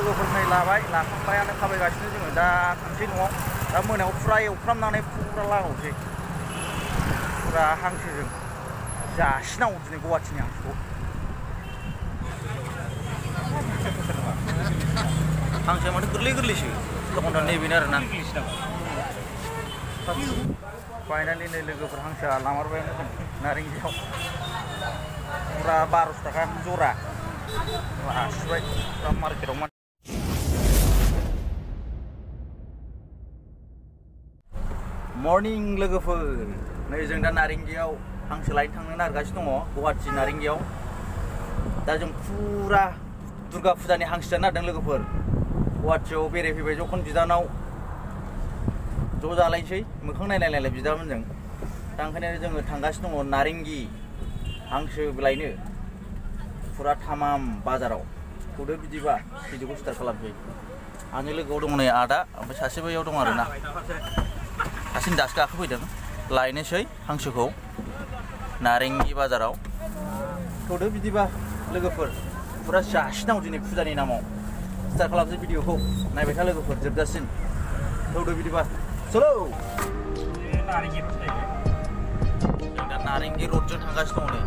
लोगोफोर नै लाबाय लाखांबायानो खाबायगासिनो जोङो दा थांसै न'आव दा मोनायाव फुरा एवफ्रामनानै फुरा लागावसै फुरा हांसोजों जासिनांगौ दिनै गुवाहाटिनि हांसोखौ हांसोआ माथो गोरलै गोरलैसो दखानदार नैबेनो आरोना फाइनालि नै लोगोफोर हांसोआ लामारबायानो जों नारेंगियाव फुरा 1200 थाखा जरा लासिबाय फुरा मार्केटाव मर्निं लोगोफोर नै जों दा नारेंगियाव हांसो लायनो थांनो नागिरगासिनो दङ गुवाहाटि नारेंगियाव दा जों फुरा दुर्गा फुजानि हांसो जानो नागिरदों लोगोफोर गुवाहाटियाव बेरायफैबाय जखन बिदानाव ज' जालायनोसै मोखां नायलाय बिदामोनजों दा ओंखायनो जोङो थांगासिनो दङ नारेंगि हांसो लायनो फुरा थामाम बाजाराव थौदो बिदिबा भिडिअखौ स्टार्ट खालामसै आंनि लोगोआव दङ नै आदा ओमफ्राय सासे बैयाव दं आरोना सासेनि दासो गाखोफैदों लायनोसै हांसोखौ नारेंगि बाजाराव थौदो बिदिबा लोगोफोर फुरा जासिनांगौ दिनै फुजानि नामाव स्टार्ट खालामसै भिडिअखौ नायबाय था लोगोफोर जोबजासिम थौदो बिदिबा चलो जों दा नारेंगि रडजों थांगासिनो दङ नै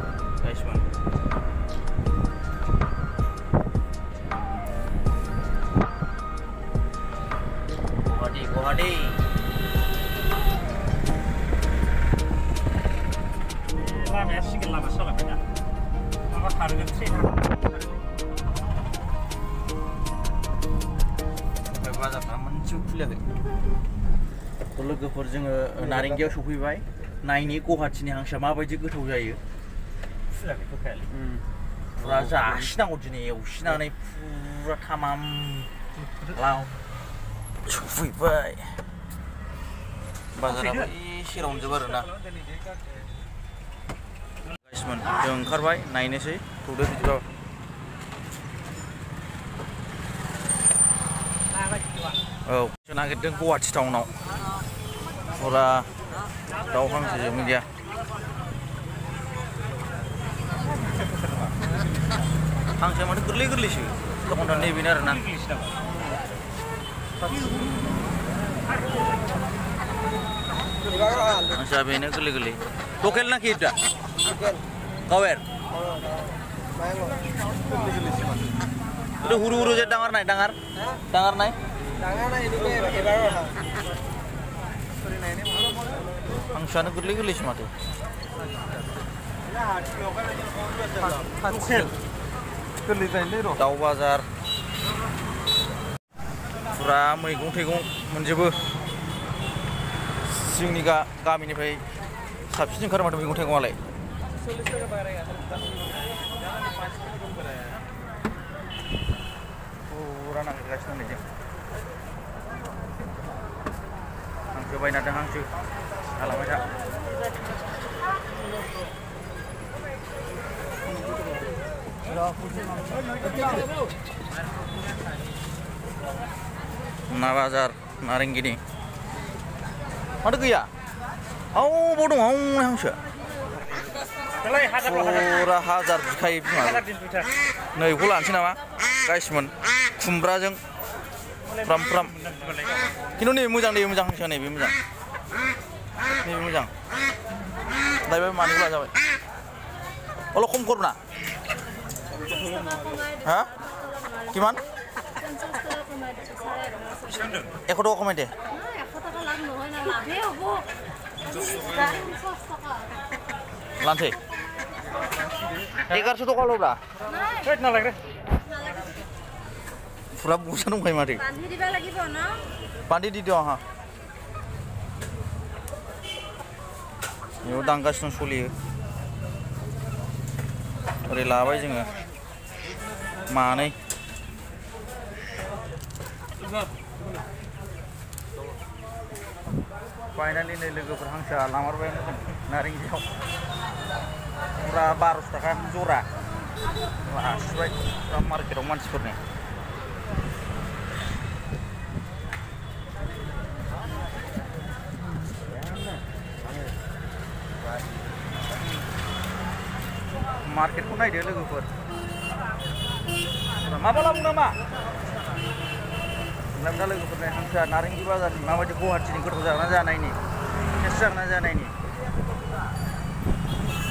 गाइसमोन गुवाहाटि लामाया सिंगेल लामा सालायबाय दा माबा खारगोन ट्रेना बाजारफ्रा मोनसेबो खुलियाखै लोगोफोर जोङो नारेंगियाव सफैबाय नायनि गुवाहाटिनि हांसोआ माबायदि गोथाव जायो फुरा जासिनांगौ दिनै एवसिनानै फुरा थामाम लाव सफैबाय बाजाराबो सेरावनो जोब आरोना गाइसमोन जों ओंखारबाय नायनोसै थौदो बिदिबा औ जों नागिरदों गुवाहाटि टाउनाव फुरा दाउ हांसोजों गैया हांसोआ माथो गोरलै गोरलैसो दखानदार नैबेनो आरोना हांसोआ बेनो गोरलै गोरलै लकेल ना गिदिर दा गावेर हुरु हुरु जे डांगार नाय डांगार नाय हांसोआनो गोरलै गोरलैसो माथो दाउ बाजार फुरा मैगं थाइगं मोनजोबो जोंनि गामिनिफ्राय साबसिन ओंखारो माथो मैगं थाइगंआलाय फुरा नागिरगासिनो नै जों हांसो बायना दों हांसो जालांबाय था ना बाजार नारेंगिनि माथो गैया बाव दं हांसो फुरा हाजार बिखायो बिमा नै बेखौ लानोसै नामा गाइसमोन खुमब्राजों फ्राम फ्राम खिन्थु नैबे मोजां हांसोआ नैबे मोजां दायबा मानिखौ लाजाबाय अलप खम कर ना हा किमान 100 টাকা কমাই দে लानोसै 1100 টাকা ल'ब्रा फुरा बुरजा दंखायो माथो बान्दि दिदो आहा बेयाव दांगासिनो सोलियो ओरै लाबाय जोङो मानै फाइनालि नै लोगोफोर हांसोआ लामारबायानो जों नारेंगियाव फुरा 1200 थाखा जरा लासिबाय फुरा मार्केटाव मानसिफोरनि मार्केटखौ नायदो लोगोफोर माबा लाबो नामा दा लोगोफोरनि हांसोआ नारेंगि बाजारनि माबायदि गुवाहाटिनि गोथाव जागोना जानायनि टेस्ट जागोना जानायनि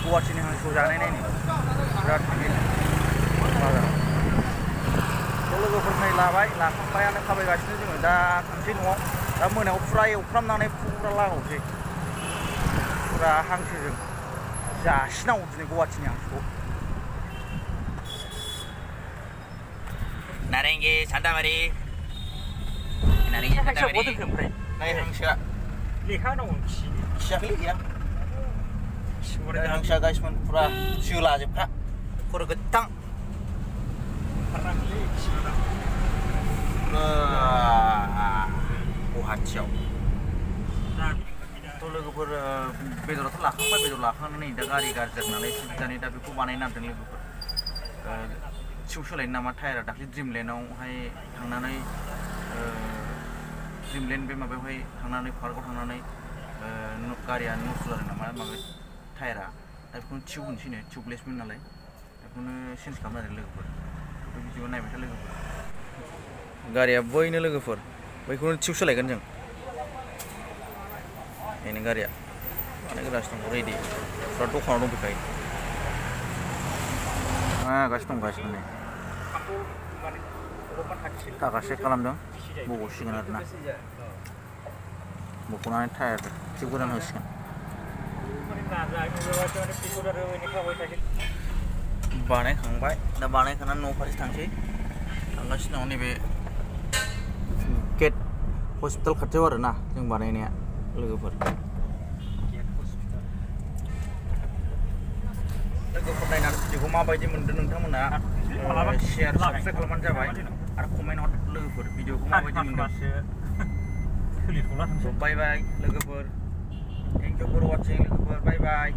गुवाहाटिनि हांसोखौ जानाय नायनि बिराद गिदिर बाजाराव लोगोफोर नै लाबाय लाखांबायानो खाबायगासिनो जोङो दा थांसै न'आव दा मोनायाव फुरा एवफ्रामनानै फुरा लागावसै फुरा हांसोजों जासिनांगौ दिनै गुवाहाटिनि हांसोखौ नारेंगि सान्तामारि नारेंगि सान्तामारि नाय हांसोआ लेखा दं खियाखै गैया हांसोआ गाइसमोन फुरा जोलाजोबखा खर' गोथां गुवाहाटियाव थ' लोगोफोर बेदराथ' लाखांबाय बेदर लाखांनानै दा गारि गाज्रि नालाय सिदानि दा बेखौ बानायनो नागिरदों लोगोफोर थिउ सोलायनो नामा टायारा दाख्लै ड्रिमलेण्डआवहाय थांनानै ड्रिमलेण्ड बे माबायावहाय थांनानै पार्कआव थांनानै गारिया नस्थ' जादों नामा माबा टायारा दा बेखौनो थिउ होनोसैनो टिउबलेसमोन नालाय बेखौनो चेन्ज खालामनो नागिरदों लोगोफोर बिदिबो नायबाय था लोगोफोर गारिया बैनो लोगोफोर बैखौनो थिउ सोलायगोन जों बेनो गारिया बानायगासिनो दं रेडि फुरा दखानाव दंफैखायो गासिनो दं नै थाखा चेक खालामदों बग'सिगोन आरोना बख'नानै टायार थिउ गोदान होसिगोन बानायखांबाय दा बानायखांनानै न' फारसे थांसै थांगासिनो दं नैबे गेट हस्पिटाल खाथियाव आरोना जों बानायनाया लोगोफोर नायनानै भिडिअखौ माबायदि मोनदों नोंथांमोना शेयार साबस्क्राइब खालामबानो जाबाय आरो कमेन्ट हर लोगोफोर भिडिअखौ माबायदि मोनदों बाय बाय लोगोफोर थेंक इउ फर वाचिं लोगोफोर बाय बाय